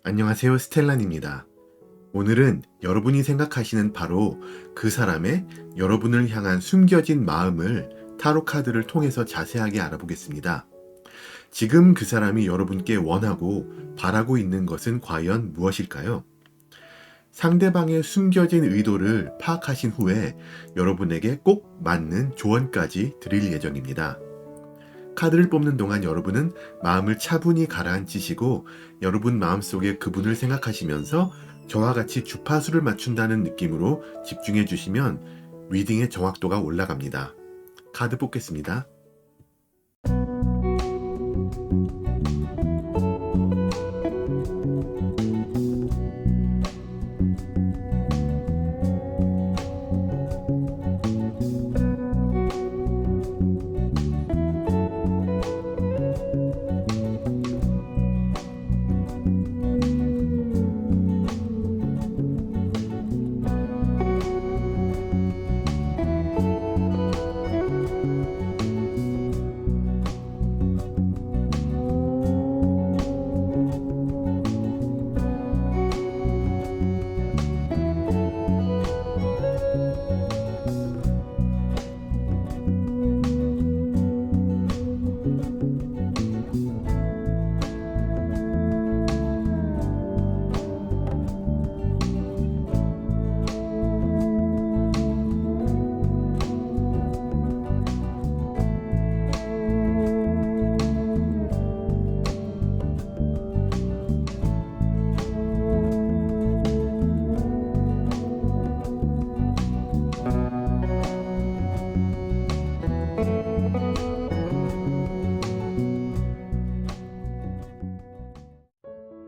안녕하세요, 스텔란입니다. 오늘은 여러분이 생각하시는 바로 그 사람의 여러분을 향한 숨겨진 마음을 타로 카드를 통해서 자세하게 알아보겠습니다. 지금 그 사람이 여러분께 원하고 바라고 있는 것은 과연 무엇일까요? 상대방의 숨겨진 의도를 파악하신 후에 여러분에게 꼭 맞는 조언까지 드릴 예정입니다. 카드를 뽑는 동안 여러분은 마음을 차분히 가라앉히시고 여러분 마음속에 그분을 생각하시면서 저와 같이 주파수를 맞춘다는 느낌으로 집중해 주시면 리딩의 정확도가 올라갑니다. 카드 뽑겠습니다.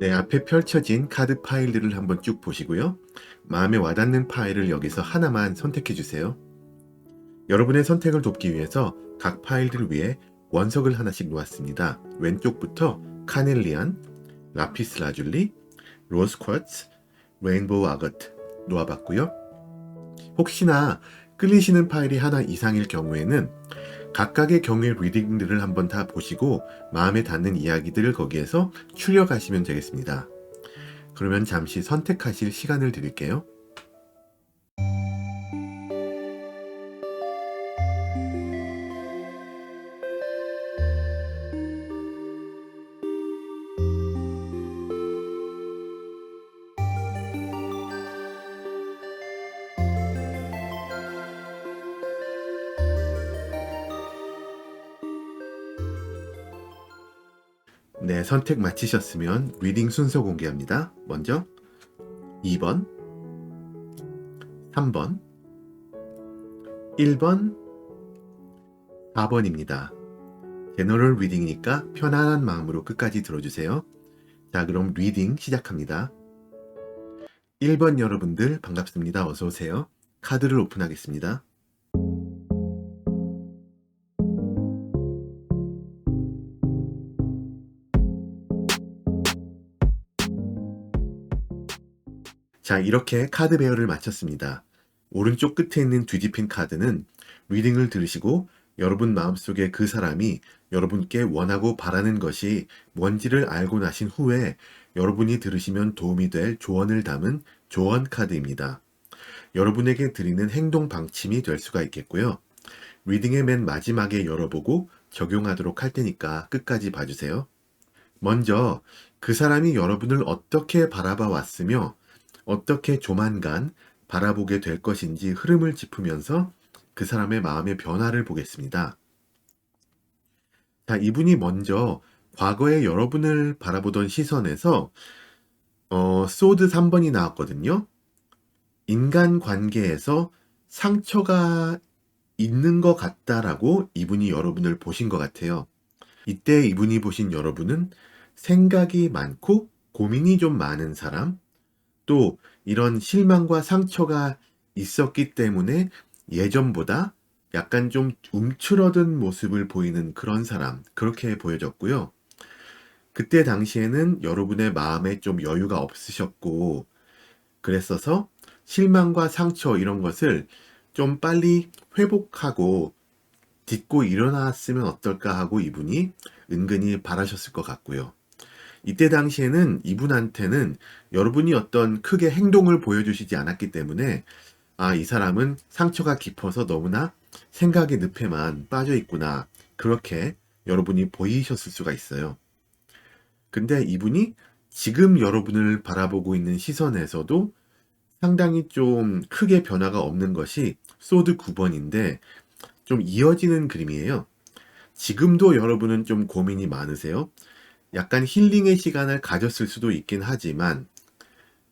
네, 앞에 펼쳐진 카드 파일들을 한번 쭉 보시고요. 마음에 와닿는 파일을 여기서 하나만 선택해 주세요. 여러분의 선택을 돕기 위해서 각 파일들 위에 원석을 하나씩 놓았습니다. 왼쪽부터 카넬리안, 라피스 라줄리, 로즈 쿼츠, 레인보우 아거트 놓아봤고요. 혹시나 끌리시는 파일이 하나 이상일 경우에는 각각의 경우의 리딩들을 한번 다 보시고 마음에 닿는 이야기들을 거기에서 추려가시면 되겠습니다. 그러면 잠시 선택하실 시간을 드릴게요. 네, 선택 마치셨으면 리딩 순서 공개합니다. 먼저 2번, 3번, 1번, 4번입니다. 제너럴 리딩이니까 편안한 마음으로 끝까지 들어주세요. 자, 그럼 리딩 시작합니다. 1번 여러분들 반갑습니다. 어서오세요. 카드를 오픈하겠습니다. 자, 이렇게 카드 배열을 마쳤습니다. 오른쪽 끝에 있는 뒤집힌 카드는 리딩을 들으시고 여러분 마음속에 그 사람이 여러분께 원하고 바라는 것이 뭔지를 알고 나신 후에 여러분이 들으시면 도움이 될 조언을 담은 조언 카드입니다. 여러분에게 드리는 행동 방침이 될 수가 있겠고요. 리딩의 맨 마지막에 열어보고 적용하도록 할 테니까 끝까지 봐주세요. 먼저 그 사람이 여러분을 어떻게 바라봐 왔으며 어떻게 조만간 바라보게 될 것인지 흐름을 짚으면서 그 사람의 마음의 변화를 보겠습니다. 자, 이분이 먼저 과거에 여러분을 바라보던 시선에서 소드 3번이 나왔거든요. 인간 관계에서 상처가 있는 것 같다라고 이분이 여러분을 보신 것 같아요. 이때 이분이 보신 여러분은 생각이 많고 고민이 좀 많은 사람, 또 이런 실망과 상처가 있었기 때문에 예전보다 약간 좀 움츠러든 모습을 보이는 그런 사람, 그렇게 보여졌고요. 그때 당시에는 여러분의 마음에 좀 여유가 없으셨고 그랬어서 실망과 상처 이런 것을 좀 빨리 회복하고 딛고 일어났으면 어떨까 하고 이분이 은근히 바라셨을 것 같고요. 이때 당시에는 이분한테는 여러분이 어떤 크게 행동을 보여주시지 않았기 때문에 이 사람은 상처가 깊어서 너무나 생각의 늪에만 빠져 있구나. 그렇게 여러분이 보이셨을 수가 있어요. 근데 이분이 지금 여러분을 바라보고 있는 시선에서도 상당히 좀 크게 변화가 없는 것이 소드 9번인데 좀 이어지는 그림이에요. 지금도 여러분은 좀 고민이 많으세요. 약간 힐링의 시간을 가졌을 수도 있긴 하지만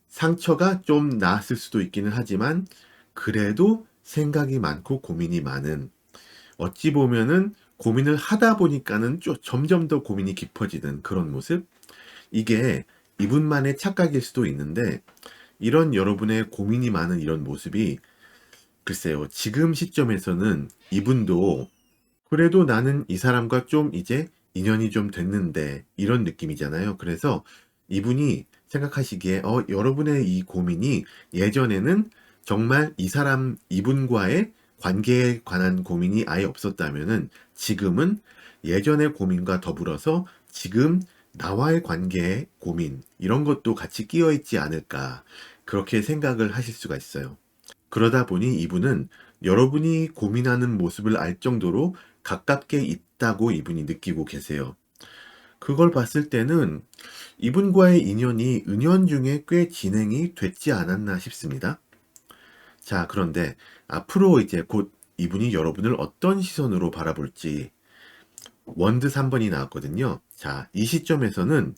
상처가 좀 나았을 수도 있기는 하지만 그래도 생각이 많고 고민이 많은, 어찌 보면은 고민을 하다 보니까는 점점 더 고민이 깊어지는 그런 모습. 이게 이분만의 착각일 수도 있는데 이런 여러분의 고민이 많은 이런 모습이 글쎄요, 지금 시점에서는 이분도 그래도 나는 이 사람과 좀 이제 인연이 좀 됐는데 이런 느낌이잖아요. 그래서 이분이 생각하시기에 여러분의 이 고민이 예전에는 정말 이 사람 이분과의 관계에 관한 고민이 아예 없었다면은 지금은 예전의 고민과 더불어서 지금 나와의 관계의 고민 이런 것도 같이 끼어 있지 않을까 그렇게 생각을 하실 수가 있어요. 그러다 보니 이분은 여러분이 고민하는 모습을 알 정도로 가깝게 있다고 이분이 느끼고 계세요. 그걸 봤을 때는 이분과의 인연이 은연중에 꽤 진행이 됐지 않았나 싶습니다. 자, 그런데 앞으로 이제 곧 이분이 여러분을 어떤 시선으로 바라볼지 원드 3번이 나왔거든요. 자, 이 시점에서는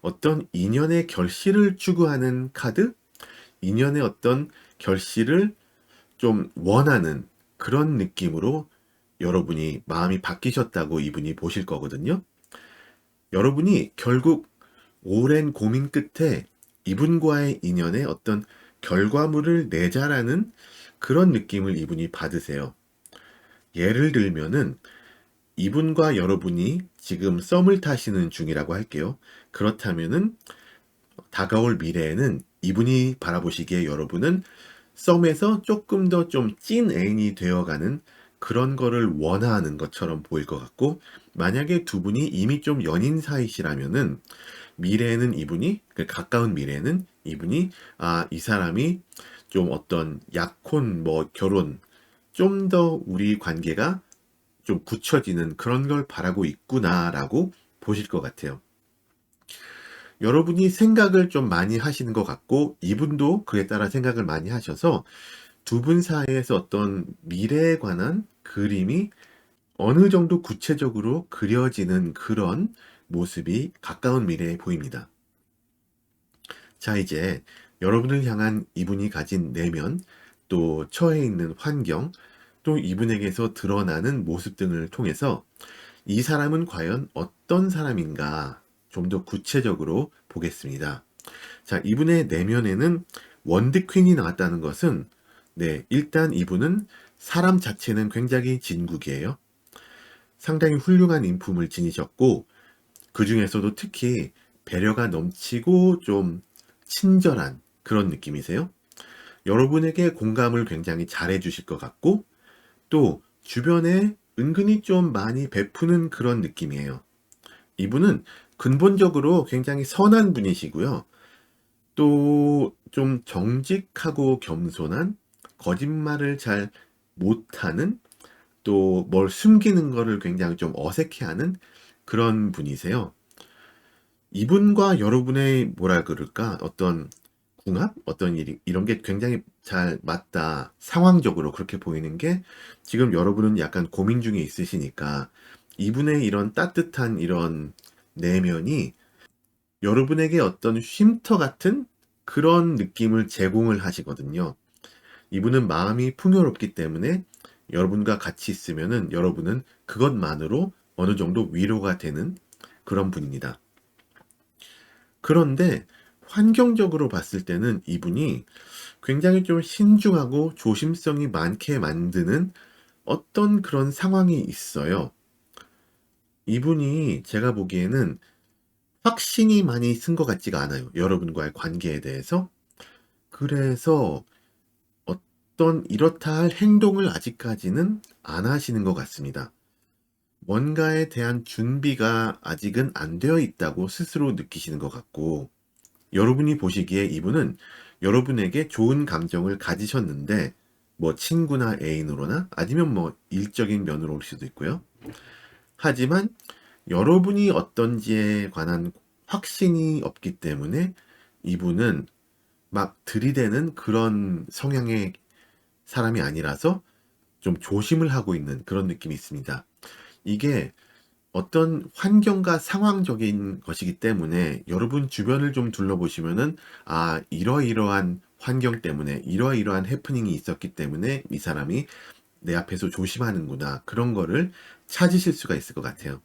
어떤 인연의 결실을 추구하는 카드, 인연의 어떤 결실을 좀 원하는 그런 느낌으로 여러분이 마음이 바뀌셨다고 이분이 보실 거거든요. 여러분이 결국 오랜 고민 끝에 이분과의 인연에 어떤 결과물을 내자라는 그런 느낌을 이분이 받으세요. 예를 들면은 이분과 여러분이 지금 썸을 타시는 중이라고 할게요. 그렇다면은 다가올 미래에는 이분이 바라보시기에 여러분은 썸에서 조금 더 좀 찐 애인이 되어가는 그런 거를 원하는 것처럼 보일 것 같고, 만약에 두 분이 이미 좀 연인 사이시라면은 미래에는 이분이, 그 가까운 미래에는 이분이 이 사람이 좀 어떤 약혼 뭐 결혼 좀 더 우리 관계가 좀 굳혀지는 그런 걸 바라고 있구나라고 보실 것 같아요. 여러분이 생각을 좀 많이 하시는 것 같고 이분도 그에 따라 생각을 많이 하셔서 두 분 사이에서 어떤 미래에 관한 그림이 어느 정도 구체적으로 그려지는 그런 모습이 가까운 미래에 보입니다. 자, 이제 여러분을 향한 이분이 가진 내면, 또 처해 있는 환경, 또 이분에게서 드러나는 모습 등을 통해서 이 사람은 과연 어떤 사람인가 좀 더 구체적으로 보겠습니다. 자, 이분의 내면에는 원드 퀸이 나왔다는 것은 네, 일단 이분은 사람 자체는 굉장히 진국이에요. 상당히 훌륭한 인품을 지니셨고 그 중에서도 특히 배려가 넘치고 좀 친절한 그런 느낌이세요. 여러분에게 공감을 굉장히 잘해 주실 것 같고 또 주변에 은근히 좀 많이 베푸는 그런 느낌이에요. 이분은 근본적으로 굉장히 선한 분이시고요. 또 좀 정직하고 겸손한, 거짓말을 잘 못하는, 또 뭘 숨기는 거를 굉장히 좀 어색해하는 그런 분이세요. 이분과 여러분의 뭐라 그럴까 어떤 궁합? 어떤 일이 이런 게 굉장히 잘 맞다. 상황적으로 그렇게 보이는 게 지금 여러분은 약간 고민 중에 있으시니까 이분의 이런 따뜻한 이런 내면이 여러분에게 어떤 쉼터 같은 그런 느낌을 제공을 하시거든요. 이분은 마음이 풍요롭기 때문에 여러분과 같이 있으면은 여러분은 그것만으로 어느 정도 위로가 되는 그런 분입니다. 그런데 환경적으로 봤을 때는 이분이 굉장히 좀 신중하고 조심성이 많게 만드는 어떤 그런 상황이 있어요. 이분이 제가 보기에는 확신이 많이 쓴 것 같지가 않아요. 여러분과의 관계에 대해서. 그래서 어떤 이렇다 할 행동을 아직까지는 안 하시는 것 같습니다. 뭔가에 대한 준비가 아직은 안 되어 있다고 스스로 느끼시는 것 같고, 여러분이 보시기에 이분은 여러분에게 좋은 감정을 가지셨는데, 뭐 친구나 애인으로나 아니면 뭐 일적인 면으로 올 수도 있고요. 하지만 여러분이 어떤지에 관한 확신이 없기 때문에 이분은 막 들이대는 그런 성향의 사람이 아니라서 좀 조심을 하고 있는 그런 느낌이 있습니다. 이게 어떤 환경과 상황적인 것이기 때문에 여러분 주변을 좀 둘러보시면은 이러이러한 환경 때문에 이러이러한 해프닝이 있었기 때문에 이 사람이 내 앞에서 조심하는구나. 그런 거를 찾으실 수가 있을 것 같아요.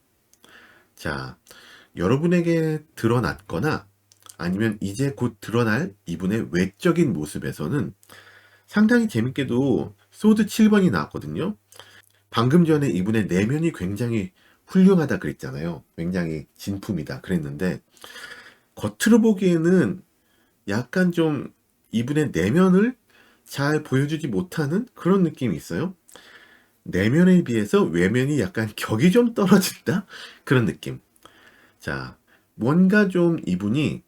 자, 여러분에게 드러났거나 아니면 이제 곧 드러날 이분의 외적인 모습에서는 상당히 재밌게도 소드 7번이 나왔거든요. 방금 전에 이분의 내면이 굉장히 훌륭하다 그랬잖아요. 굉장히 진품이다 그랬는데 겉으로 보기에는 약간 좀 이분의 내면을 잘 보여주지 못하는 그런 느낌이 있어요. 내면에 비해서 외면이 약간 격이 좀 떨어진다? 그런 느낌. 자, 뭔가 좀 이분이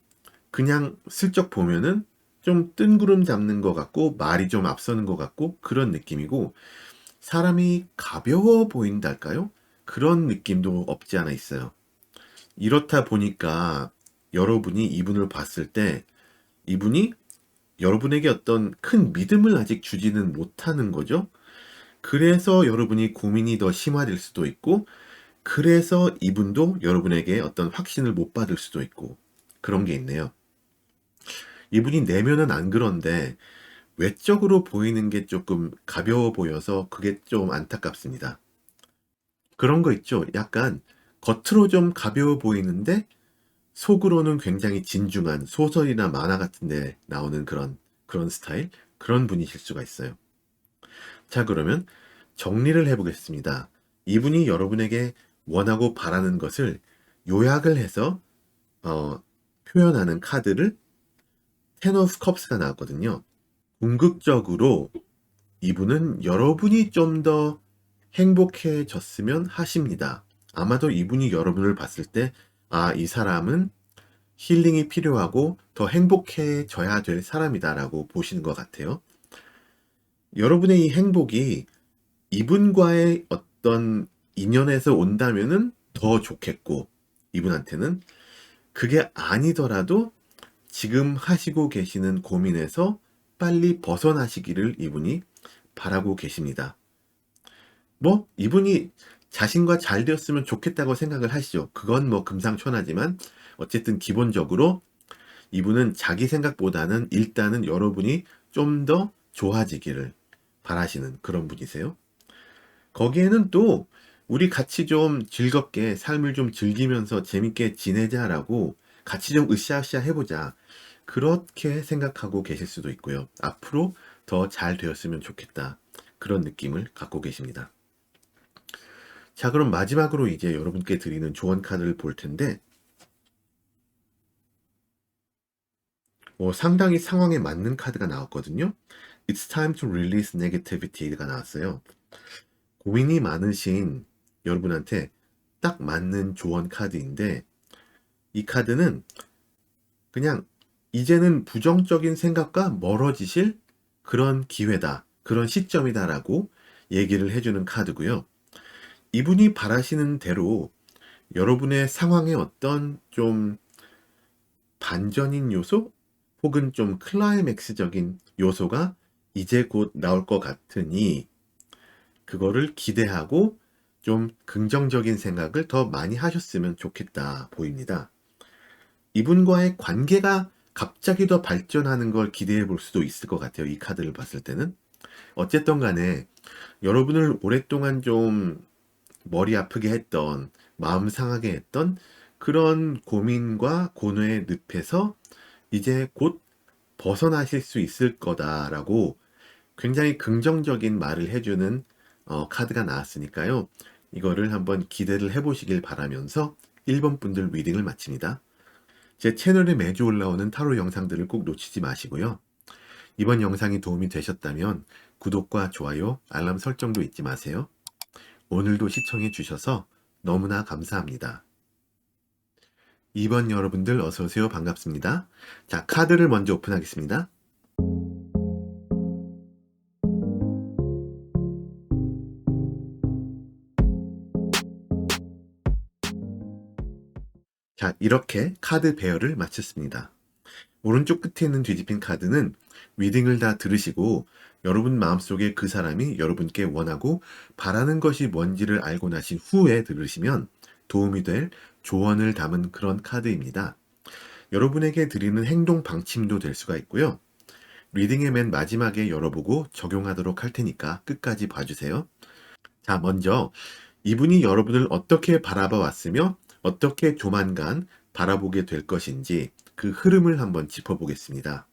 그냥 슬쩍 보면은 좀 뜬구름 잡는 것 같고 말이 좀 앞서는 것 같고 그런 느낌이고 사람이 가벼워 보인달까요? 그런 느낌도 없지 않아 있어요. 이렇다 보니까 여러분이 이분을 봤을 때 이분이 여러분에게 어떤 큰 믿음을 아직 주지는 못하는 거죠. 그래서 여러분이 고민이 더 심화될 수도 있고, 그래서 이분도 여러분에게 어떤 확신을 못 받을 수도 있고, 그런 게 있네요. 이분이 내면은 안 그런데, 외적으로 보이는 게 조금 가벼워 보여서 그게 좀 안타깝습니다. 그런 거 있죠. 약간 겉으로 좀 가벼워 보이는데 속으로는 굉장히 진중한 소설이나 만화 같은 데 나오는 그런 스타일? 그런 분이실 수가 있어요. 자, 그러면 정리를 해보겠습니다. 이분이 여러분에게 원하고 바라는 것을 요약을 해서 표현하는 카드를 텐 오브 컵스가 나왔거든요. 궁극적으로 이분은 여러분이 좀 더 행복해졌으면 하십니다. 아마도 이분이 여러분을 봤을 때, 이 사람은 힐링이 필요하고 더 행복해져야 될 사람이다라고 보시는 것 같아요. 여러분의 이 행복이 이분과의 어떤 인연에서 온다면은 더 좋겠고, 이분한테는 그게 아니더라도 지금 하시고 계시는 고민에서 빨리 벗어나시기를 이분이 바라고 계십니다. 뭐 이분이 자신과 잘 되었으면 좋겠다고 생각을 하시죠. 그건 뭐 금상첨화지만 어쨌든 기본적으로 이분은 자기 생각보다는 일단은 여러분이 좀 더 좋아지기를 바라시는 그런 분이세요. 거기에는 또 우리 같이 좀 즐겁게 삶을 좀 즐기면서 재밌게 지내자라고 같이 좀 으쌰으쌰 해보자. 그렇게 생각하고 계실 수도 있고요. 앞으로 더 잘 되었으면 좋겠다. 그런 느낌을 갖고 계십니다. 자, 그럼 마지막으로 이제 여러분께 드리는 조언 카드를 볼 텐데, 상당히 상황에 맞는 카드가 나왔거든요. It's time to release negativity가 나왔어요. 고민이 많으신 여러분한테 딱 맞는 조언 카드인데, 이 카드는 그냥 이제는 부정적인 생각과 멀어지실 그런 기회다, 그런 시점이다라고 얘기를 해주는 카드고요. 이분이 바라시는 대로 여러분의 상황에 어떤 좀 반전인 요소 혹은 좀 클라이맥스적인 요소가 이제 곧 나올 것 같으니 그거를 기대하고 좀 긍정적인 생각을 더 많이 하셨으면 좋겠다 보입니다. 이분과의 관계가 갑자기 더 발전하는 걸 기대해 볼 수도 있을 것 같아요. 이 카드를 봤을 때는. 어쨌든 간에 여러분을 오랫동안 좀 머리 아프게 했던, 마음 상하게 했던 그런 고민과 고뇌의 늪에서 이제 곧 벗어나실 수 있을 거다라고 굉장히 긍정적인 말을 해주는 카드가 나왔으니까요. 이거를 한번 기대를 해보시길 바라면서 1번 분들 리딩을 마칩니다. 제 채널에 매주 올라오는 타로 영상들을 꼭 놓치지 마시고요. 이번 영상이 도움이 되셨다면 구독과 좋아요, 알람 설정도 잊지 마세요. 오늘도 시청해 주셔서 너무나 감사합니다. 2번 여러분들 어서 오세요. 반갑습니다. 자, 카드를 먼저 오픈하겠습니다. 자, 이렇게 카드 배열을 마쳤습니다. 오른쪽 끝에 있는 뒤집힌 카드는 리딩을 다 들으시고 여러분 마음속에 그 사람이 여러분께 원하고 바라는 것이 뭔지를 알고 나신 후에 들으시면 도움이 될 조언을 담은 그런 카드입니다. 여러분에게 드리는 행동 방침도 될 수가 있고요. 리딩의 맨 마지막에 열어보고 적용하도록 할 테니까 끝까지 봐주세요. 자, 먼저 이분이 여러분을 어떻게 바라봐 왔으며 어떻게 조만간 바라보게 될 것인지 그 흐름을 한번 짚어보겠습니다.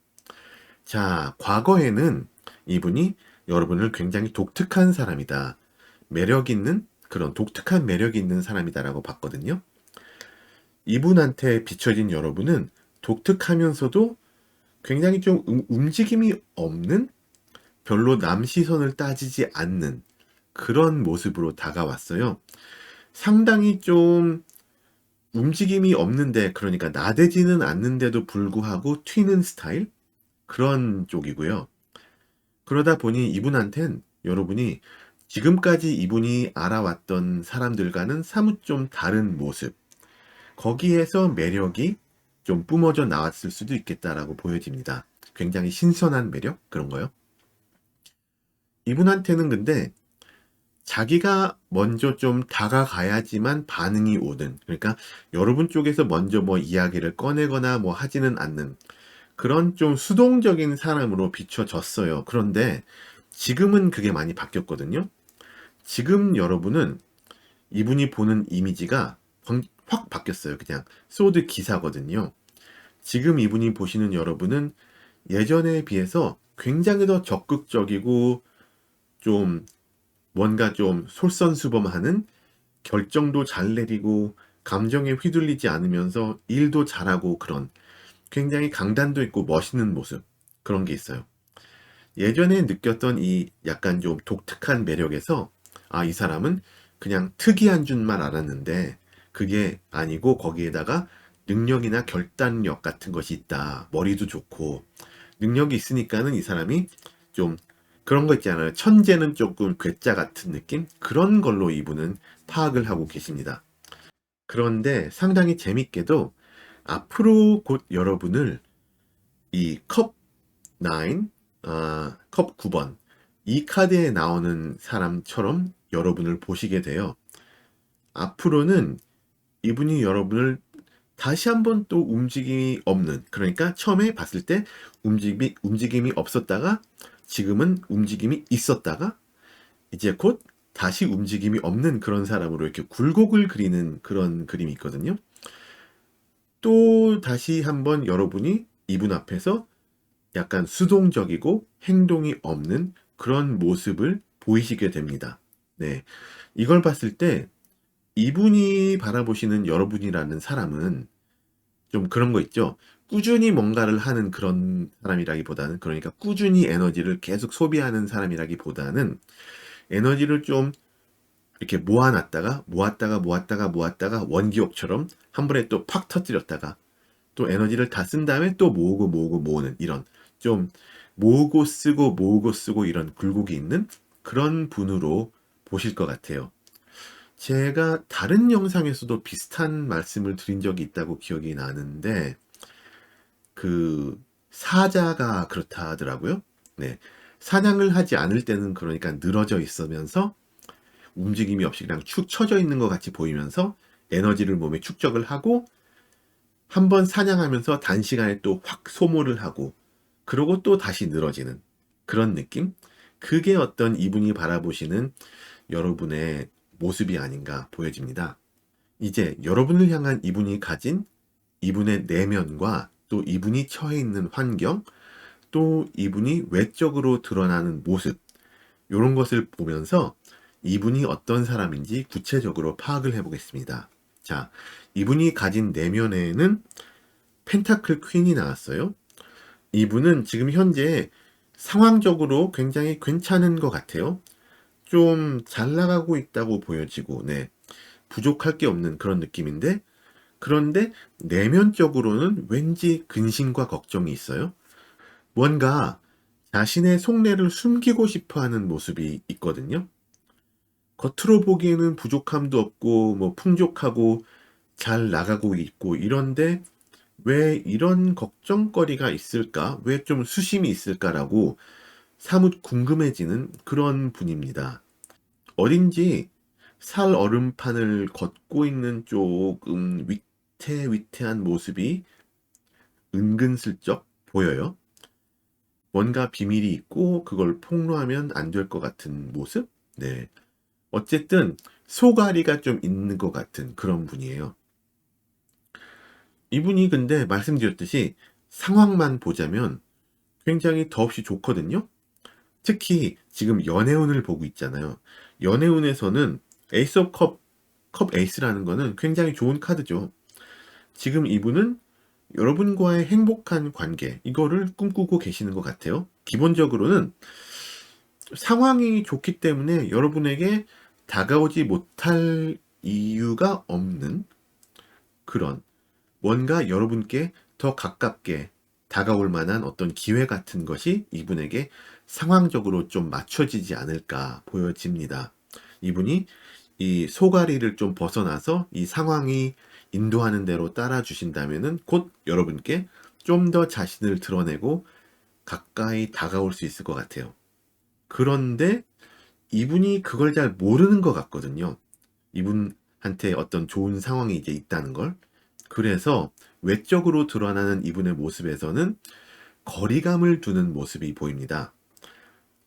자, 과거에는 이분이 여러분을 굉장히 독특한 사람이다. 매력 있는 그런 독특한 매력이 있는 사람이다라고 봤거든요. 이분한테 비춰진 여러분은 독특하면서도 굉장히 좀 움직임이 없는, 별로 남 시선을 따지지 않는 그런 모습으로 다가왔어요. 상당히 좀 움직임이 없는데, 그러니까 나대지는 않는데도 불구하고 튀는 스타일? 그런 쪽이고요. 그러다 보니 이분한텐 여러분이 지금까지 이분이 알아왔던 사람들과는 사뭇 좀 다른 모습, 거기에서 매력이 좀 뿜어져 나왔을 수도 있겠다라고 보여집니다. 굉장히 신선한 매력? 그런 거요. 이분한테는 근데 자기가 먼저 좀 다가가야지만 반응이 오는, 그러니까 여러분 쪽에서 먼저 뭐 이야기를 꺼내거나 뭐 하지는 않는 그런 좀 수동적인 사람으로 비춰졌어요. 그런데 지금은 그게 많이 바뀌었거든요. 지금 여러분은 이분이 보는 이미지가 확 바뀌었어요. 그냥 소드 기사거든요. 지금 이분이 보시는 여러분은 예전에 비해서 굉장히 더 적극적이고 좀 뭔가 좀 솔선수범하는, 결정도 잘 내리고 감정에 휘둘리지 않으면서 일도 잘하고 그런 굉장히 강단도 있고 멋있는 모습, 그런 게 있어요. 예전에 느꼈던 이 약간 좀 독특한 매력에서 아, 이 사람은 그냥 특이한 줄만 알았는데 그게 아니고 거기에다가 능력이나 결단력 같은 것이 있다. 머리도 좋고 능력이 있으니까는 이 사람이 좀 그런 거 있잖아요. 천재는 조금 괴짜 같은 느낌? 그런 걸로 이분은 파악을 하고 계십니다. 그런데 상당히 재밌게도 앞으로 곧 여러분을 이 컵 9, 컵 9번, 이 카드에 나오는 사람처럼 여러분을 보시게 돼요. 앞으로는 이분이 여러분을 다시 한번 또 움직임이 없는, 그러니까 처음에 봤을 때 움직임이 없었다가 지금은 움직임이 있었다가 이제 곧 다시 움직임이 없는 그런 사람으로 이렇게 굴곡을 그리는 그런 그림이 있거든요. 또 다시 한번 여러분이 이분 앞에서 약간 수동적이고 행동이 없는 그런 모습을 보이시게 됩니다. 네. 이걸 봤을 때 이분이 바라보시는 여러분이라는 사람은 좀 그런 거 있죠. 꾸준히 뭔가를 하는 그런 사람이라기보다는, 그러니까 꾸준히 에너지를 계속 소비하는 사람이라기보다는 에너지를 좀 이렇게 모았다가 원기옥처럼 한 번에 또 팍 터뜨렸다가 또 에너지를 다 쓴 다음에 또 모으고 모으는, 이런 좀 모으고 쓰고 이런 굴곡이 있는 그런 분으로 보실 것 같아요. 제가 다른 영상에서도 비슷한 말씀을 드린 적이 있다고 기억이 나는데 그 사자가 그렇다 하더라고요. 네. 사냥을 하지 않을 때는 그러니까 늘어져 있으면서 움직임이 없이 그냥 축 처져 있는 것 같이 보이면서 에너지를 몸에 축적을 하고 한번 사냥하면서 단시간에 또 확 소모를 하고 그러고 또 다시 늘어지는 그런 느낌? 그게 어떤 이분이 바라보시는 여러분의 모습이 아닌가 보여집니다. 이제 여러분을 향한 이분이 가진 이분의 내면과 또 이분이 처해 있는 환경, 또 이분이 외적으로 드러나는 모습, 이런 것을 보면서 이분이 어떤 사람인지 구체적으로 파악을 해보겠습니다. 자, 이분이 가진 내면에는 펜타클 퀸이 나왔어요. 이분은 지금 현재 상황적으로 굉장히 괜찮은 것 같아요. 좀 잘 나가고 있다고 보여지고, 네. 부족할 게 없는 그런 느낌인데, 그런데 내면적으로는 왠지 근심과 걱정이 있어요. 뭔가 자신의 속내를 숨기고 싶어 하는 모습이 있거든요. 겉으로 보기에는 부족함도 없고, 뭐 풍족하고 잘 나가고 있고 이런데 왜 이런 걱정거리가 있을까? 왜 좀 수심이 있을까라고 사뭇 궁금해지는 그런 분입니다. 어딘지 살 얼음판을 걷고 있는 조금 위태위태한 모습이 은근슬쩍 보여요. 뭔가 비밀이 있고 그걸 폭로하면 안 될 것 같은 모습? 네. 어쨌든 소가리가 좀 있는 것 같은 그런 분이에요. 이분이 근데 말씀드렸듯이 상황만 보자면 굉장히 더없이 좋거든요. 특히 지금 연애운을 보고 있잖아요. 연애운에서는 에이스 오브 컵 에이스라는 거는 굉장히 좋은 카드죠. 지금 이분은 여러분과의 행복한 관계, 이거를 꿈꾸고 계시는 것 같아요. 기본적으로는 상황이 좋기 때문에 여러분에게 다가오지 못할 이유가 없는 그런, 뭔가 여러분께 더 가깝게 다가올 만한 어떤 기회 같은 것이 이분에게 상황적으로 좀 맞춰지지 않을까 보여집니다. 이분이 이 소가리를 좀 벗어나서 이 상황이 인도하는 대로 따라 주신다면은 곧 여러분께 좀 더 자신을 드러내고 가까이 다가올 수 있을 것 같아요. 그런데 이분이 그걸 잘 모르는 것 같거든요. 이분한테 어떤 좋은 상황이 이제 있다는 걸. 그래서 외적으로 드러나는 이분의 모습에서는 거리감을 두는 모습이 보입니다.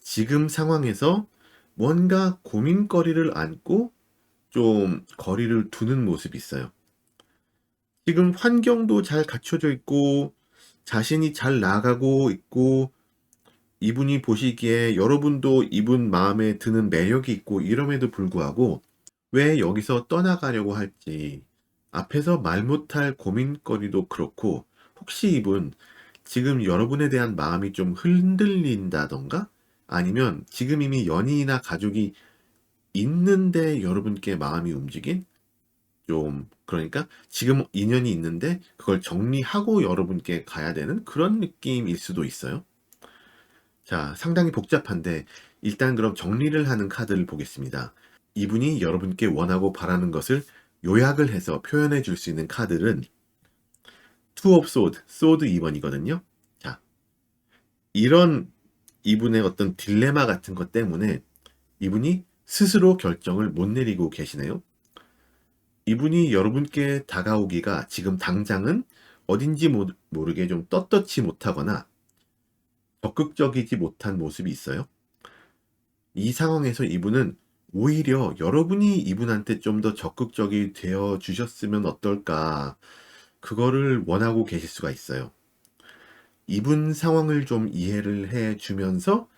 지금 상황에서 뭔가 고민거리를 안고 좀 거리를 두는 모습이 있어요. 지금 환경도 잘 갖춰져 있고 자신이 잘 나가고 있고 이분이 보시기에 여러분도 이분 마음에 드는 매력이 있고 이럼에도 불구하고 왜 여기서 떠나가려고 할지 앞에서 말 못할 고민거리도 그렇고 혹시 이분 지금 여러분에 대한 마음이 좀 흔들린다던가 아니면 지금 이미 연인이나 가족이 있는데 여러분께 마음이 움직인 좀 그러니까 지금 인연이 있는데 그걸 정리하고 여러분께 가야 되는 그런 느낌일 수도 있어요. 자, 상당히 복잡한데 일단 그럼 정리를 하는 카드를 보겠습니다. 이분이 여러분께 원하고 바라는 것을 요약을 해서 표현해 줄 수 있는 카드는 투 오브 소드 2번이거든요. 자, 이런 이분의 어떤 딜레마 같은 것 때문에 이분이 스스로 결정을 못 내리고 계시네요. 이분이 여러분께 다가오기가 지금 당장은 어딘지 모르게 좀 떳떳지 못하거나 적극적이지 못한 모습이 있어요. 이 상황에서 이분은 오히려 여러분이 이분한테 좀 더 적극적이 되어 주셨으면 어떨까, 그거를 원하고 계실 수가 있어요. 이분 상황을 좀 이해를 해 주면서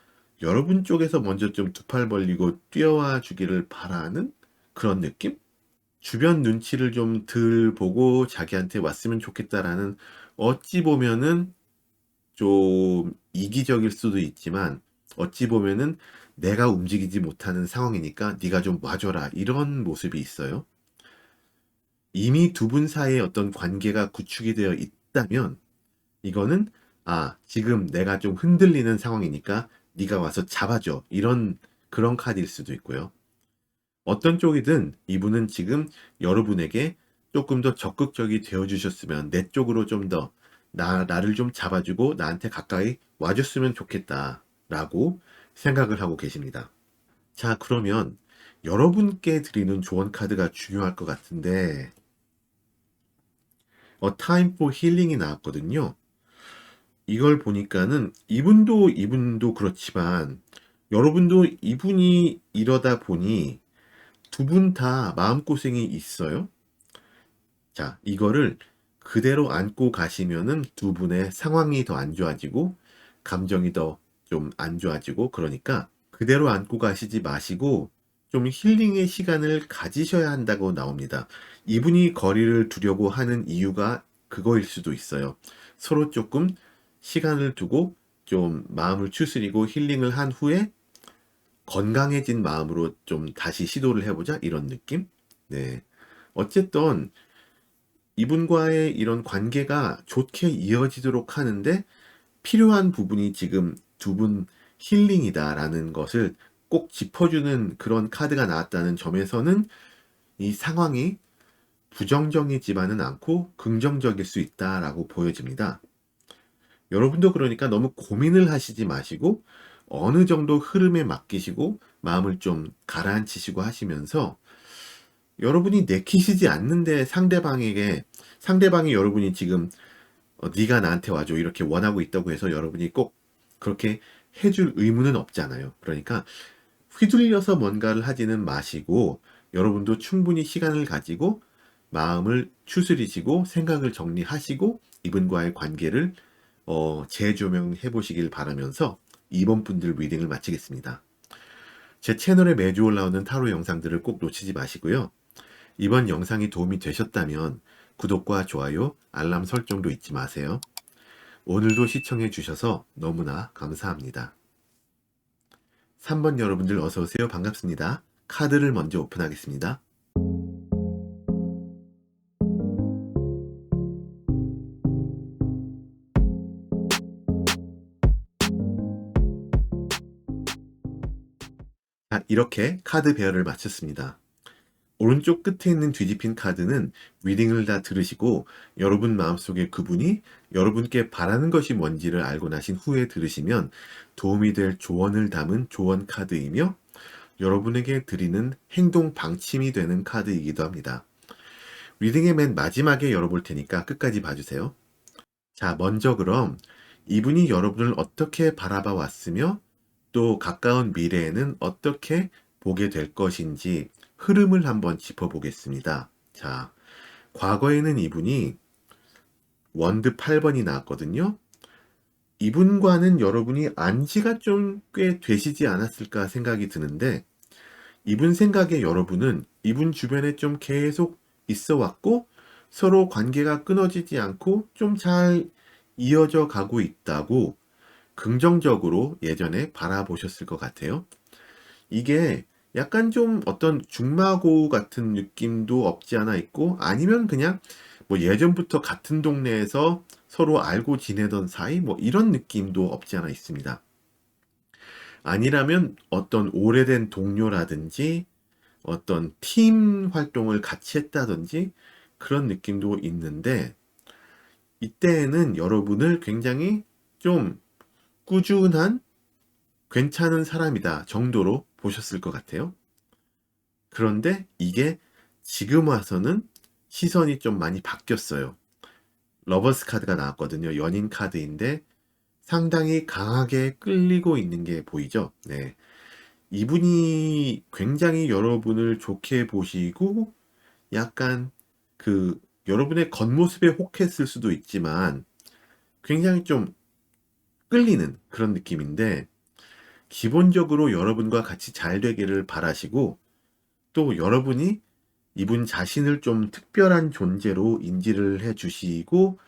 여러분 쪽에서 먼저 좀 두 팔 벌리고 뛰어와 주기를 바라는 그런 느낌? 주변 눈치를 좀 덜 보고 자기한테 왔으면 좋겠다라는, 어찌 보면은 좀 이기적일 수도 있지만 어찌 보면은 내가 움직이지 못하는 상황이니까 네가 좀 와줘라 이런 모습이 있어요. 이미 두 분 사이에 어떤 관계가 구축이 되어 있다면 이거는 지금 내가 좀 흔들리는 상황이니까 네가 와서 잡아줘 이런 그런 카드일 수도 있고요. 어떤 쪽이든 이분은 지금 여러분에게 조금 더 적극적이 되어 주셨으면, 내 쪽으로 좀 더 나를 좀 잡아주고 나한테 가까이 와줬으면 좋겠다라고 생각을 하고 계십니다. 자, 그러면 여러분께 드리는 조언 카드가 중요할 것 같은데, Time for Healing이 나왔거든요. 이걸 보니까는 이분도 그렇지만 여러분도 이분이 이러다 보니 두 분 다 마음고생이 있어요. 자, 이거를 그대로 안고 가시면은 두 분의 상황이 더 안 좋아지고 감정이 더 좀 안 좋아지고, 그러니까 그대로 안고 가시지 마시고 좀 힐링의 시간을 가지셔야 한다고 나옵니다. 이분이 거리를 두려고 하는 이유가 그거일 수도 있어요. 서로 조금 시간을 두고 좀 마음을 추스리고 힐링을 한 후에 건강해진 마음으로 좀 다시 시도를 해보자 이런 느낌? 네. 어쨌든 이분과의 이런 관계가 좋게 이어지도록 하는데 필요한 부분이 지금 두 분 힐링이다라는 것을 꼭 짚어주는 그런 카드가 나왔다는 점에서는 이 상황이 부정적이지만은 않고 긍정적일 수 있다라고 보여집니다. 여러분도 그러니까 너무 고민을 하시지 마시고 어느 정도 흐름에 맡기시고 마음을 좀 가라앉히시고 하시면서 여러분이 내키시지 않는데 상대방이 여러분이 지금 네가 나한테 와줘 이렇게 원하고 있다고 해서 여러분이 꼭 그렇게 해줄 의무는 없잖아요. 그러니까 휘둘려서 뭔가를 하지는 마시고 여러분도 충분히 시간을 가지고 마음을 추스리시고 생각을 정리하시고 이분과의 관계를 재조명해 보시길 바라면서 이번 분들 리딩을 마치겠습니다. 제 채널에 매주 올라오는 타로 영상들을 꼭 놓치지 마시고요. 이번 영상이 도움이 되셨다면 구독과 좋아요, 알람 설정도 잊지 마세요. 오늘도 시청해 주셔서 너무나 감사합니다. 3번 여러분들 어서오세요. 반갑습니다. 카드를 먼저 오픈하겠습니다. 자, 이렇게 카드 배열을 마쳤습니다. 오른쪽 끝에 있는 뒤집힌 카드는 리딩을 다 들으시고 여러분 마음속에 그분이 여러분께 바라는 것이 뭔지를 알고 나신 후에 들으시면 도움이 될 조언을 담은 조언 카드이며 여러분에게 드리는 행동 방침이 되는 카드이기도 합니다. 리딩의 맨 마지막에 열어볼 테니까 끝까지 봐주세요. 자, 먼저 그럼 이분이 여러분을 어떻게 바라봐 왔으며 또 가까운 미래에는 어떻게 보게 될 것인지 흐름을 한번 짚어보겠습니다. 자, 과거에는 이분이 원드 8번이 나왔거든요. 이분과는 여러분이 안지가 좀 꽤 되시지 않았을까 생각이 드는데 이분 생각에 여러분은 이분 주변에 좀 계속 있어 왔고 서로 관계가 끊어지지 않고 좀 잘 이어져 가고 있다고 긍정적으로 예전에 바라보셨을 것 같아요. 이게 약간 좀 어떤 중마고 같은 느낌도 없지 않아 있고 아니면 그냥 뭐 예전부터 같은 동네에서 서로 알고 지내던 사이 뭐 이런 느낌도 없지 않아 있습니다. 아니라면 어떤 오래된 동료라든지 어떤 팀 활동을 같이 했다든지 그런 느낌도 있는데 이때에는 여러분을 굉장히 좀 꾸준한 괜찮은 사람이다 정도로 보셨을 것 같아요. 그런데 이게 지금 와서는 시선이 좀 많이 바뀌었어요. 러버스 카드가 나왔거든요. 연인 카드인데 상당히 강하게 끌리고 있는 게 보이죠? 네. 이분이 굉장히 여러분을 좋게 보시고 약간 그 여러분의 겉모습에 혹했을 수도 있지만 굉장히 좀 끌리는 그런 느낌인데 기본적으로 여러분과 같이 잘 되기를 바라시고 또 여러분이 이분 자신을 좀 특별한 존재로 인지를 해 주시고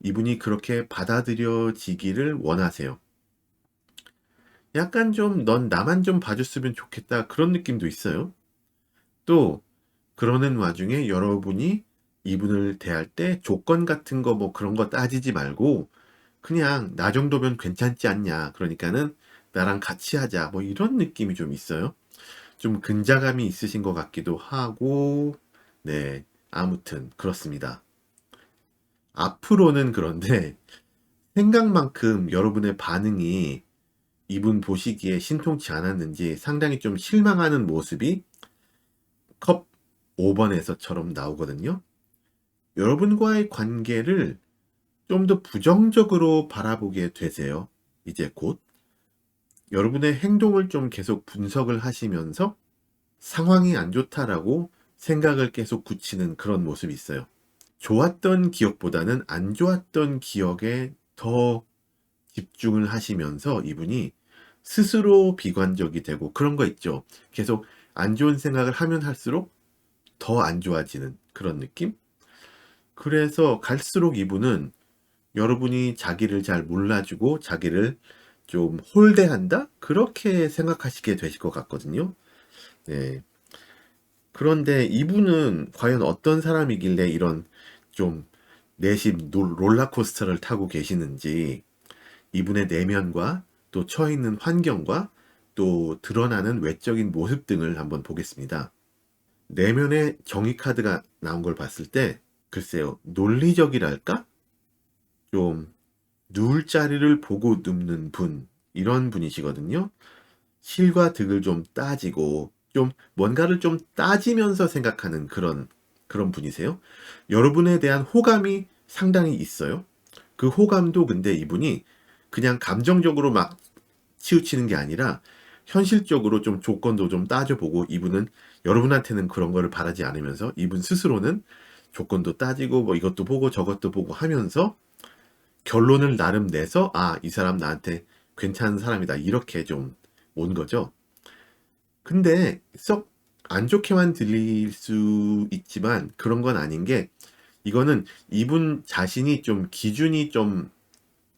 이분이 그렇게 받아들여지기를 원하세요. 약간 좀 넌 나만 좀 봐줬으면 좋겠다 그런 느낌도 있어요. 또 그러는 와중에 여러분이 이분을 대할 때 조건 같은 거 뭐 그런 거 따지지 말고 그냥 나 정도면 괜찮지 않냐. 그러니까는 나랑 같이 하자. 뭐 이런 느낌이 좀 있어요. 좀 근자감이 있으신 것 같기도 하고, 네. 아무튼 그렇습니다. 앞으로는 그런데 생각만큼 여러분의 반응이 이분 보시기에 신통치 않았는지 상당히 좀 실망하는 모습이 컵 5번에서처럼 나오거든요. 여러분과의 관계를 좀 더 부정적으로 바라보게 되세요. 이제 곧. 여러분의 행동을 좀 계속 분석을 하시면서 상황이 안 좋다라고 생각을 계속 굳히는 그런 모습이 있어요. 좋았던 기억보다는 안 좋았던 기억에 더 집중을 하시면서 이분이 스스로 비관적이 되고 그런 거 있죠. 계속 안 좋은 생각을 하면 할수록 더 안 좋아지는 그런 느낌? 그래서 갈수록 이분은 여러분이 자기를 잘 몰라주고 자기를 좀 홀대한다? 그렇게 생각하시게 되실 것 같거든요. 네. 그런데 이분은 과연 어떤 사람이길래 이런 좀 내심 롤러코스터를 타고 계시는지, 이분의 내면과 또 처해 있는 환경과 또 드러나는 외적인 모습 등을 한번 보겠습니다. 내면의 정의 카드가 나온 걸 봤을 때, 글쎄요, 논리적이랄까? 좀 누울 자리를 보고 눕는 분, 이런 분이시거든요. 실과 득을 좀 따지고 좀 뭔가를 좀 따지면서 생각하는 그런 분이세요. 여러분에 대한 호감이 상당히 있어요. 그 호감도 근데 이분이 그냥 감정적으로 막 치우치는 게 아니라 현실적으로 좀 조건도 좀 따져보고, 이분은 여러분한테는 그런 거를 바라지 않으면서 이분 스스로는 조건도 따지고 뭐 이것도 보고 저것도 보고 하면서 결론을 나름 내서, 아, 이 사람 나한테 괜찮은 사람이다, 이렇게 좀 온 거죠. 근데 썩 안 좋게만 들릴 수 있지만 그런 건 아닌 게, 이거는 이분 자신이 좀 기준이 좀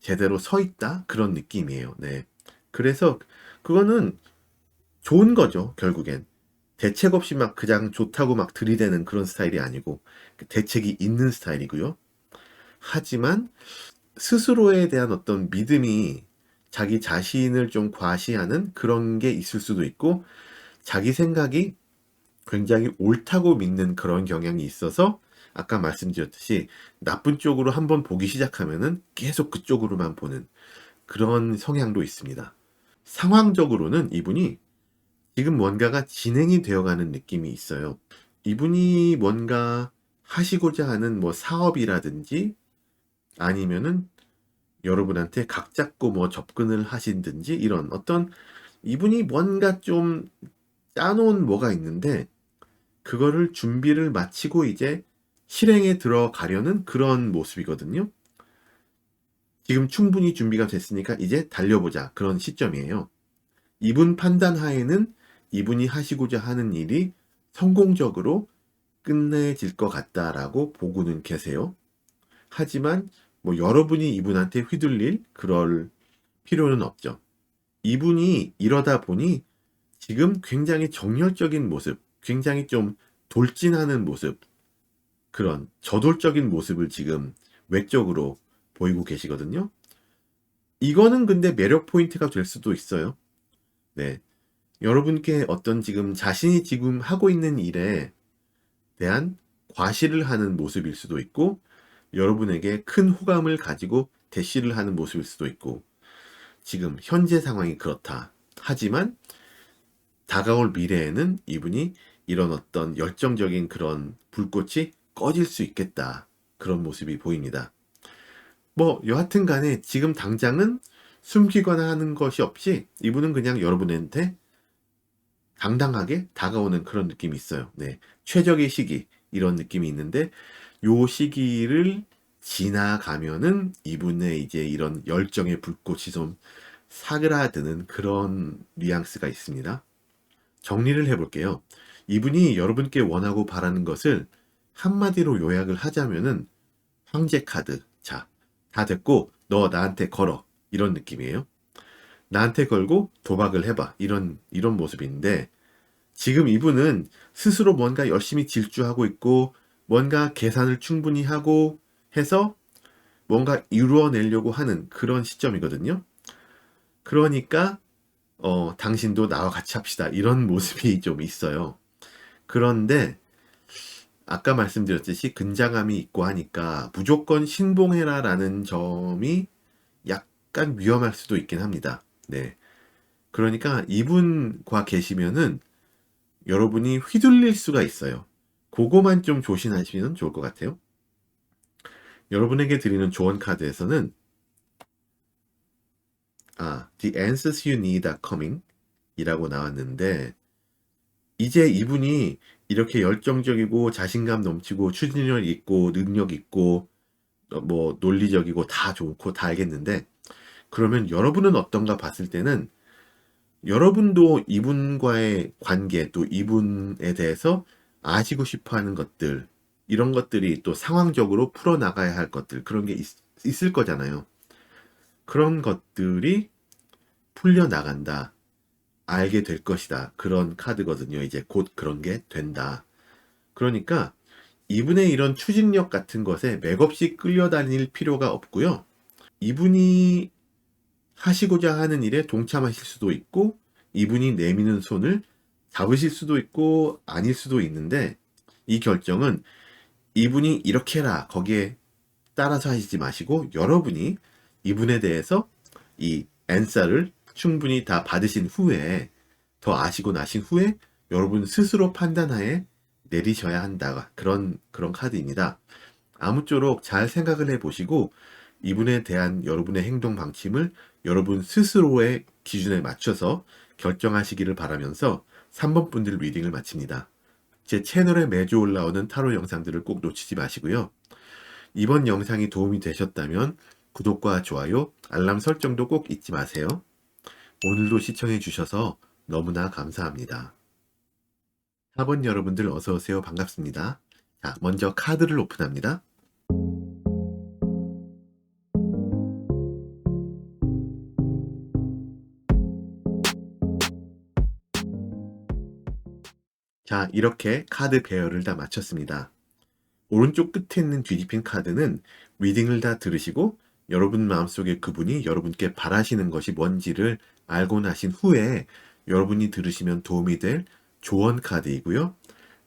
제대로 서 있다, 그런 느낌이에요. 네. 그래서 그거는 좋은 거죠, 결국엔. 대책 없이 막 그냥 좋다고 막 들이대는 그런 스타일이 아니고 대책이 있는 스타일이고요. 하지만 스스로에 대한 어떤 믿음이, 자기 자신을 좀 과시하는 그런 게 있을 수도 있고, 자기 생각이 굉장히 옳다고 믿는 그런 경향이 있어서, 아까 말씀드렸듯이 나쁜 쪽으로 한번 보기 시작하면은 계속 그쪽으로만 보는 그런 성향도 있습니다. 상황적으로는 이분이 지금 뭔가가 진행이 되어가는 느낌이 있어요. 이분이 뭔가 하시고자 하는 뭐 사업이라든지, 아니면은 여러분한테 각 잡고 뭐 접근을 하신든지, 이런 어떤, 이분이 뭔가 좀 짜놓은 뭐가 있는데 그거를 준비를 마치고 이제 실행에 들어가려는 그런 모습이거든요. 지금 충분히 준비가 됐으니까 이제 달려보자, 그런 시점이에요. 이분 판단 하에는 이분이 하시고자 하는 일이 성공적으로 끝내질 것 같다라고 보고는 계세요. 하지만 뭐 여러분이 이분한테 휘둘릴 그럴 필요는 없죠. 이분이 이러다 보니 지금 굉장히 정열적인 모습, 굉장히 좀 돌진하는 모습, 그런 저돌적인 모습을 지금 외적으로 보이고 계시거든요. 이거는 근데 매력 포인트가 될 수도 있어요. 네. 여러분께 어떤 지금 자신이 지금 하고 있는 일에 대한 과시를 하는 모습일 수도 있고, 여러분에게 큰 호감을 가지고 대시를 하는 모습일 수도 있고, 지금 현재 상황이 그렇다. 하지만 다가올 미래에는 이분이 이런 어떤 열정적인 그런 불꽃이 꺼질 수 있겠다, 그런 모습이 보입니다. 뭐 여하튼 간에 지금 당장은 숨기거나 하는 것이 없이 이분은 그냥 여러분한테 당당하게 다가오는 그런 느낌이 있어요. 네. 최적의 시기, 이런 느낌이 있는데, 요 시기를 지나가면은 이분의 이제 이런 열정의 불꽃이 좀 사그라드는 그런 뉘앙스가 있습니다. 정리를 해볼게요. 이분이 여러분께 원하고 바라는 것을 한마디로 요약을 하자면은 황제 카드. 자, 다 됐고 너 나한테 걸어, 이런 느낌이에요. 나한테 걸고 도박을 해봐, 이런 모습인데, 지금 이분은 스스로 뭔가 열심히 질주하고 있고 뭔가 계산을 충분히 하고 해서 뭔가 이루어내려고 하는 그런 시점이거든요. 그러니까 당신도 나와 같이 합시다, 이런 모습이 좀 있어요. 그런데 아까 말씀드렸듯이 근자감이 있고 하니까 무조건 신봉해라라는 점이 약간 위험할 수도 있긴 합니다. 네. 그러니까 이분과 계시면은 여러분이 휘둘릴 수가 있어요. 그거만 좀 조심하시면 좋을 것 같아요. 여러분에게 드리는 조언 카드에서는, The answers you need are coming 이라고 나왔는데, 이제 이분이 이렇게 열정적이고 자신감 넘치고 추진력 있고 능력 있고 뭐 논리적이고 다 좋고 다 알겠는데, 그러면 여러분은 어떤가 봤을 때는 여러분도 이분과의 관계, 또 이분에 대해서 아시고 싶어 하는 것들, 이런 것들이 또 상황적으로 풀어나가야 할 것들, 그런 게 있을 거잖아요. 그런 것들이 풀려나간다, 알게 될 것이다, 그런 카드거든요. 이제 곧 그런 게 된다. 그러니까 이분의 이런 추진력 같은 것에 맥없이 끌려다닐 필요가 없고요. 이분이 하시고자 하는 일에 동참하실 수도 있고, 이분이 내미는 손을 잡으실 수도 있고, 아닐 수도 있는데, 이 결정은 이분이 이렇게 해라, 거기에 따라서 하시지 마시고, 여러분이 이분에 대해서 이 앤서를 충분히 다 받으신 후에, 더 아시고 나신 후에, 여러분 스스로 판단하에 내리셔야 한다. 그런 카드입니다. 아무쪼록 잘 생각을 해보시고 이분에 대한 여러분의 행동 방침을 여러분 스스로의 기준에 맞춰서 결정하시기를 바라면서 3번 분들 리딩을 마칩니다. 제 채널에 매주 올라오는 타로 영상들을 꼭 놓치지 마시고요. 이번 영상이 도움이 되셨다면 구독과 좋아요, 알람 설정도 꼭 잊지 마세요. 오늘도 시청해 주셔서 너무나 감사합니다. 4번 여러분들 어서오세요. 반갑습니다. 자, 먼저 카드를 오픈합니다. 자, 이렇게 카드 배열을 다 마쳤습니다. 오른쪽 끝에 있는 뒤집힌 카드는 리딩을 다 들으시고 여러분 마음속에 그분이 여러분께 바라시는 것이 뭔지를 알고 나신 후에 여러분이 들으시면 도움이 될 조언 카드이고요.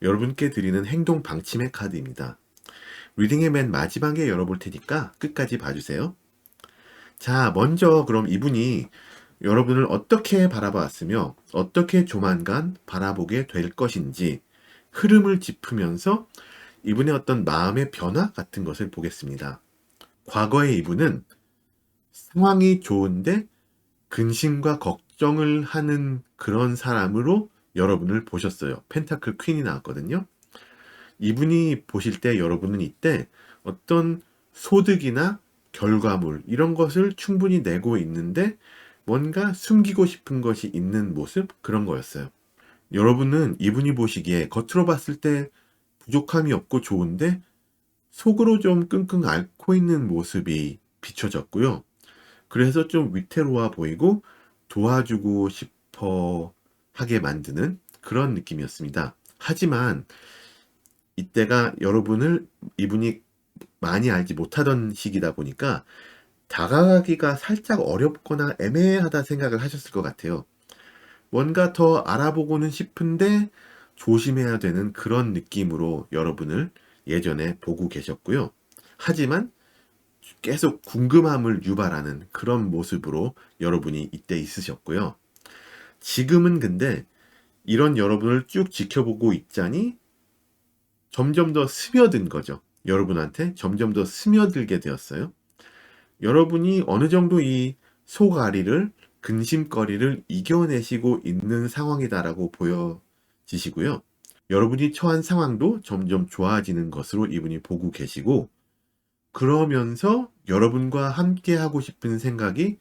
여러분께 드리는 행동 방침의 카드입니다. 리딩의 맨 마지막에 열어볼 테니까 끝까지 봐주세요. 자, 먼저 그럼 이분이 여러분을 어떻게 바라봤으며 어떻게 조만간 바라보게 될 것인지 흐름을 짚으면서 이분의 어떤 마음의 변화 같은 것을 보겠습니다. 과거의 이분은 상황이 좋은데 근심과 걱정을 하는 그런 사람으로 여러분을 보셨어요. 펜타클 퀸이 나왔거든요. 이분이 보실 때 여러분은 이때 어떤 소득이나 결과물 이런 것을 충분히 내고 있는데 뭔가 숨기고 싶은 것이 있는 모습 그런 거였어요. 여러분은 이분이 보시기에 겉으로 봤을 때 부족함이 없고 좋은데 속으로 좀 끙끙 앓고 있는 모습이 비춰졌고요. 그래서 좀 위태로워 보이고 도와주고 싶어 하게 만드는 그런 느낌이었습니다. 하지만 이때가 여러분을 이분이 많이 알지 못하던 시기다 보니까 다가가기가 살짝 어렵거나 애매하다 생각을 하셨을 것 같아요. 뭔가 더 알아보고는 싶은데 조심해야 되는 그런 느낌으로 여러분을 예전에 보고 계셨고요. 하지만 계속 궁금함을 유발하는 그런 모습으로 여러분이 이때 있으셨고요. 지금은 근데 이런 여러분을 쭉 지켜보고 있자니 점점 더 스며든 거죠. 여러분한테 점점 더 스며들게 되었어요. 여러분이 어느 정도 이 속앓이를, 근심거리를 이겨내시고 있는 상황이다라고 보여지시고요. 여러분이 처한 상황도 점점 좋아지는 것으로 이분이 보고 계시고, 그러면서 여러분과 함께 하고 싶은 생각이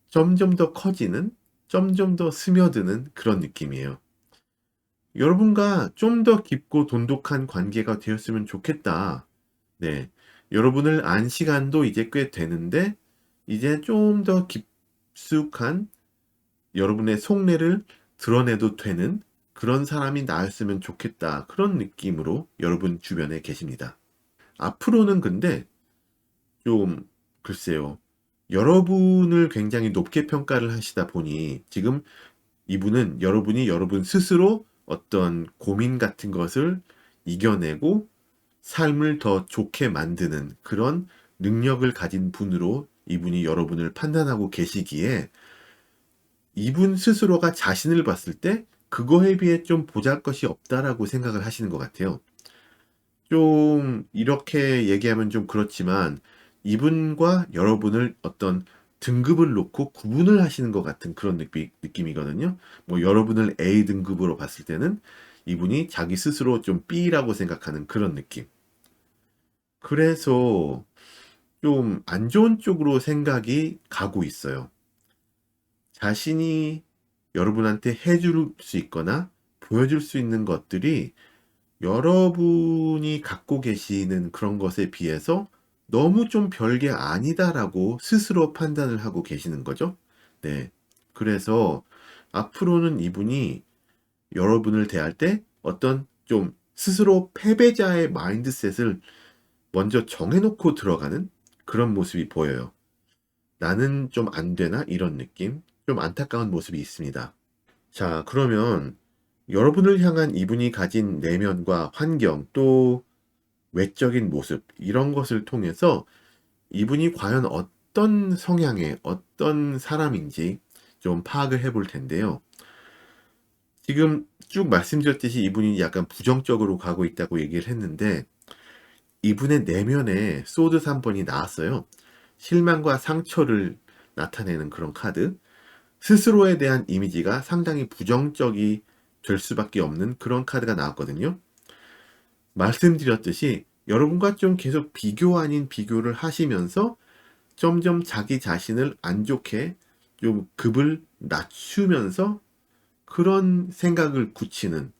점점 더 커지는, 점점 더 스며드는 그런 느낌이에요. 여러분과 좀 더 깊고 돈독한 관계가 되었으면 좋겠다. 네. 여러분을 안 시간도 이제 꽤 되는데, 이제 좀 더 깊숙한 여러분의 속내를 드러내도 되는 그런 사람이 나였으면 좋겠다. 그런 느낌으로 여러분 주변에 계십니다. 앞으로는 근데 좀 글쎄요. 여러분을 굉장히 높게 평가를 하시다 보니 지금 이분은 여러분이 여러분 스스로 어떤 고민 같은 것을 이겨내고 삶을 더 좋게 만드는 그런 능력을 가진 분으로 이분이 여러분을 판단하고 계시기에 이분 스스로가 자신을 봤을 때 그거에 비해 좀 보잘것이 없다라고 생각을 하시는 것 같아요. 좀 이렇게 얘기하면 좀 그렇지만 이분과 여러분을 어떤 등급을 놓고 구분을 하시는 것 같은 그런 느낌이거든요. 뭐 여러분을 A 등급으로 봤을 때는 이분이 자기 스스로 좀 B라고 생각하는 그런 느낌. 그래서 좀 안 좋은 쪽으로 생각이 가고 있어요. 자신이 여러분한테 해줄 수 있거나 보여줄 수 있는 것들이 여러분이 갖고 계시는 그런 것에 비해서 너무 좀 별게 아니다라고 스스로 판단을 하고 계시는 거죠. 네. 그래서 앞으로는 이분이 여러분을 대할 때 어떤 좀 스스로 패배자의 마인드셋을 먼저 정해놓고 들어가는 그런 모습이 보여요. 나는 좀 안 되나? 이런 느낌? 좀 안타까운 모습이 있습니다. 자, 그러면 여러분을 향한 이분이 가진 내면과 환경, 또 외적인 모습, 이런 것을 통해서 이분이 과연 어떤 성향의 어떤 사람인지 좀 파악을 해볼 텐데요. 지금 쭉 말씀드렸듯이 이분이 약간 부정적으로 가고 있다고 얘기를 했는데, 이분의 내면에 소드 3번이 나왔어요. 실망과 상처를 나타내는 그런 카드. 스스로에 대한 이미지가 상당히 부정적이 될 수밖에 없는 그런 카드가 나왔거든요. 말씀드렸듯이 여러분과 좀 계속 비교 아닌 비교를 하시면서 점점 자기 자신을 안 좋게 좀 급을 낮추면서 그런 생각을 굳히는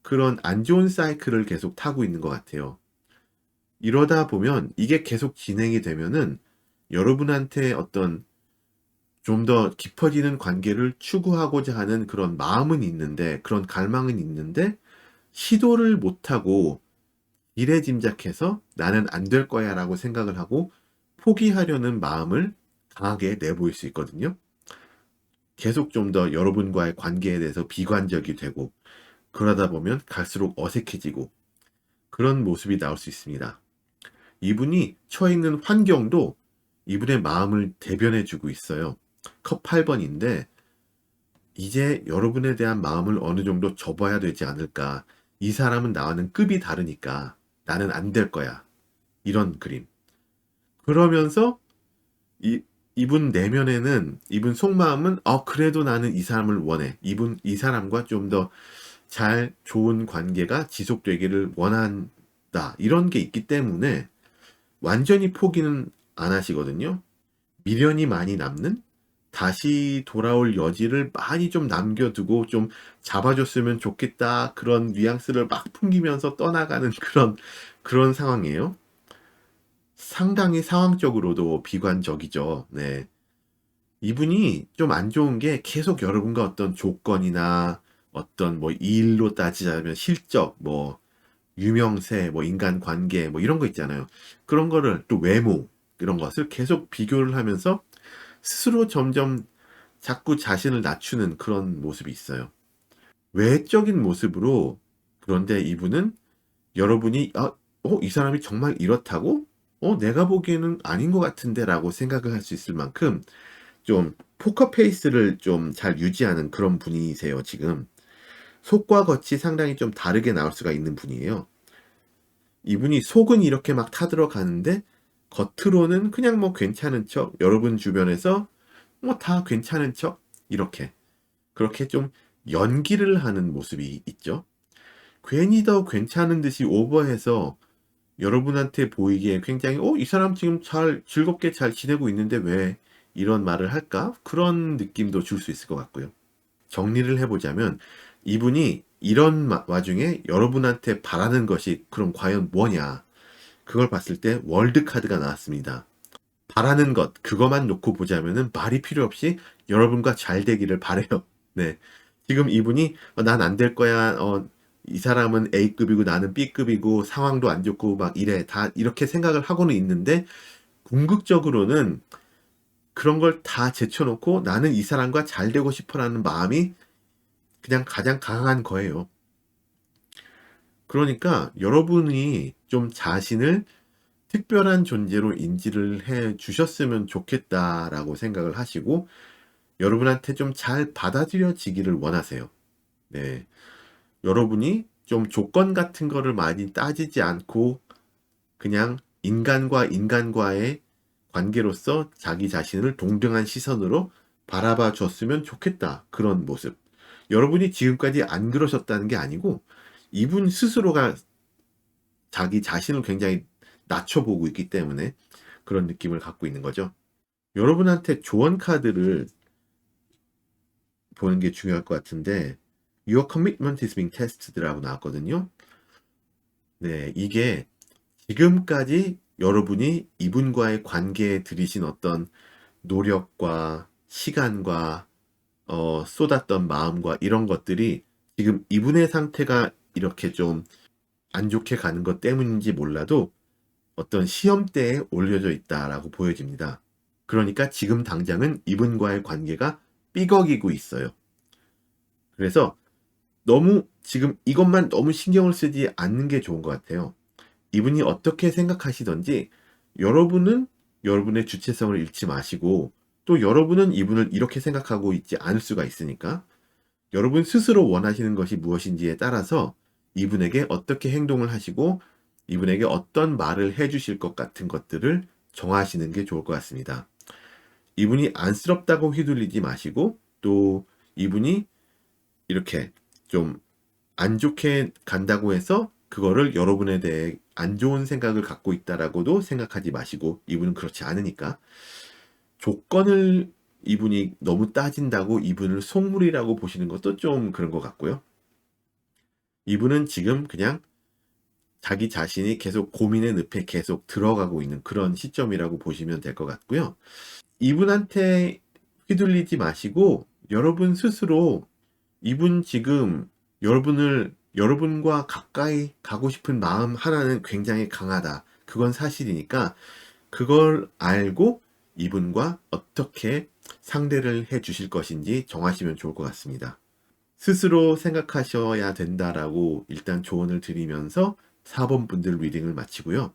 그런 안 좋은 사이클을 계속 타고 있는 것 같아요. 이러다 보면 이게 계속 진행이 되면은 여러분한테 어떤 좀 더 깊어지는 관계를 추구하고자 하는 그런 마음은 있는데, 그런 갈망은 있는데, 시도를 못하고 이래짐작해서 나는 안 될 거야 라고 생각을 하고 포기하려는 마음을 강하게 내보일 수 있거든요. 계속 좀 더 여러분과의 관계에 대해서 비관적이 되고, 그러다 보면 갈수록 어색해지고 그런 모습이 나올 수 있습니다. 이분이 처해 있는 환경도 이분의 마음을 대변해주고 있어요. 컵 8번인데 이제 여러분에 대한 마음을 어느 정도 접어야 되지 않을까. 이 사람은 나와는 급이 다르니까 나는 안 될 거야. 이런 그림. 그러면서 이분 내면에는, 이분 속마음은 그래도 나는 이 사람을 원해. 이 사람과 좀 더 잘 좋은 관계가 지속되기를 원한다. 이런 게 있기 때문에 완전히 포기는 안 하시거든요. 미련이 많이 남는, 다시 돌아올 여지를 많이 좀 남겨두고 좀 잡아줬으면 좋겠다. 그런 뉘앙스를 막 풍기면서 떠나가는 그런 상황이에요. 상당히 상황적으로도 비관적이죠. 네. 이분이 좀 안 좋은 게 계속 여러분과 어떤 조건이나 어떤 뭐 일로 따지자면 실적, 뭐 유명세, 뭐 인간관계, 뭐 이런 거 있잖아요. 그런 거를 또 외모, 이런 것을 계속 비교를 하면서 스스로 점점 자꾸 자신을 낮추는 그런 모습이 있어요. 외적인 모습으로. 그런데 이분은 여러분이 이 사람이 정말 이렇다고? 내가 보기에는 아닌 것 같은데 라고 생각을 할 수 있을 만큼 좀 포커 페이스를 좀 잘 유지하는 그런 분이세요, 지금. 속과 겉이 상당히 좀 다르게 나올 수가 있는 분이에요. 이분이 속은 이렇게 막 타들어가는데 겉으로는 그냥 뭐 괜찮은 척, 여러분 주변에서 뭐 다 괜찮은 척, 이렇게. 그렇게 좀 연기를 하는 모습이 있죠. 괜히 더 괜찮은 듯이 오버해서 여러분한테 보이기에 굉장히 이 사람 지금 잘 즐겁게 잘 지내고 있는데 왜 이런 말을 할까? 그런 느낌도 줄 수 있을 것 같고요. 정리를 해보자면 이분이 이런 와중에 여러분한테 바라는 것이 그럼 과연 뭐냐? 그걸 봤을 때 월드 카드가 나왔습니다. 바라는 것, 그것만 놓고 보자면은 말이 필요 없이 여러분과 잘 되기를 바래요. 네. 지금 이분이 난 안 될 거야. 이 사람은 A급이고 나는 B급이고 상황도 안 좋고 막 이래. 다 이렇게 생각을 하고는 있는데 궁극적으로는 그런 걸 다 제쳐놓고 나는 이 사람과 잘 되고 싶어라는 마음이 그냥 가장 강한 거예요. 그러니까 여러분이 좀 자신을 특별한 존재로 인지를 해 주셨으면 좋겠다라고 생각을 하시고 여러분한테 좀 잘 받아들여지기를 원하세요. 네. 여러분이 좀 조건 같은 거를 많이 따지지 않고 그냥 인간과 인간과의 관계로서 자기 자신을 동등한 시선으로 바라봐 줬으면 좋겠다. 그런 모습. 여러분이 지금까지 안 그러셨다는 게 아니고 이분 스스로가 자기 자신을 굉장히 낮춰보고 있기 때문에 그런 느낌을 갖고 있는 거죠. 여러분한테 조언 카드를 보는 게 중요할 것 같은데 Your commitment is being tested라고 나왔거든요. 네, 이게 지금까지 여러분이 이분과의 관계에 들이신 어떤 노력과 시간과 쏟았던 마음과 이런 것들이 지금 이분의 상태가 이렇게 좀 안 좋게 가는 것 때문인지 몰라도 어떤 시험대에 올려져 있다라고 보여집니다. 그러니까 지금 당장은 이분과의 관계가 삐걱이고 있어요. 그래서 너무 지금 이것만 너무 신경을 쓰지 않는 게 좋은 것 같아요. 이분이 어떻게 생각하시던지 여러분은 여러분의 주체성을 잃지 마시고, 또 여러분은 이분을 이렇게 생각하고 있지 않을 수가 있으니까 여러분 스스로 원하시는 것이 무엇인지에 따라서 이분에게 어떻게 행동을 하시고 이분에게 어떤 말을 해주실 것 같은 것들을 정하시는 게 좋을 것 같습니다. 이분이 안쓰럽다고 휘둘리지 마시고, 또 이분이 이렇게 좀 안 좋게 간다고 해서 그거를 여러분에 대해 안 좋은 생각을 갖고 있다라고도 생각하지 마시고, 이분은 그렇지 않으니까 조건을 이분이 너무 따진다고 이분을 속물이라고 보시는 것도 좀 그런 것 같고요. 이분은 지금 그냥 자기 자신이 계속 고민의 늪에 계속 들어가고 있는 그런 시점이라고 보시면 될 것 같고요. 이분한테 휘둘리지 마시고 여러분 스스로, 이분 지금 여러분과 가까이 가고 싶은 마음 하나는 굉장히 강하다. 그건 사실이니까 그걸 알고 이분과 어떻게 상대를 해 주실 것인지 정하시면 좋을 것 같습니다. 스스로 생각하셔야 된다라고 일단 조언을 드리면서 4번 분들 리딩을 마치고요.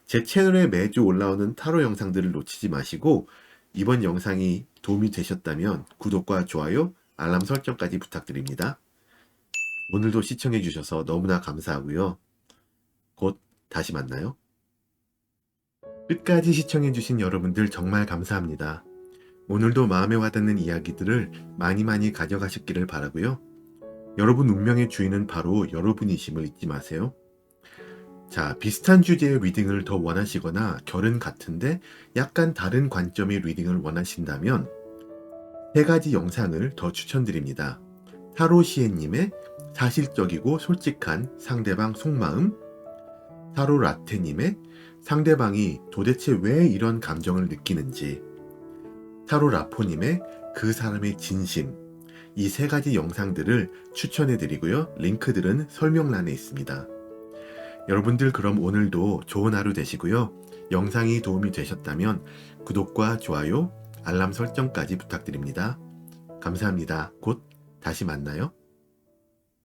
제 채널에 매주 올라오는 타로 영상들을 놓치지 마시고, 이번 영상이 도움이 되셨다면 구독과 좋아요, 알람 설정까지 부탁드립니다. 오늘도 시청해 주셔서 너무나 감사하고요. 곧 다시 만나요. 끝까지 시청해 주신 여러분들 정말 감사합니다. 오늘도 마음에 와닿는 이야기들을 많이 많이 가져가셨기를 바라고요. 여러분 운명의 주인은 바로 여러분이심을 잊지 마세요. 자, 비슷한 주제의 리딩을 더 원하시거나 결은 같은데 약간 다른 관점의 리딩을 원하신다면 3가지 영상을 더 추천드립니다. 타로시에님의 사실적이고 솔직한 상대방 속마음, 타로 라테님의 상대방이 도대체 왜 이런 감정을 느끼는지, 타로 라포님의 그 사람의 진심, 이 3가지 영상들을 추천해드리고요. 링크들은 설명란에 있습니다. 여러분들 그럼 오늘도 좋은 하루 되시고요. 영상이 도움이 되셨다면 구독과 좋아요, 알람 설정까지 부탁드립니다. 감사합니다. 곧 다시 만나요.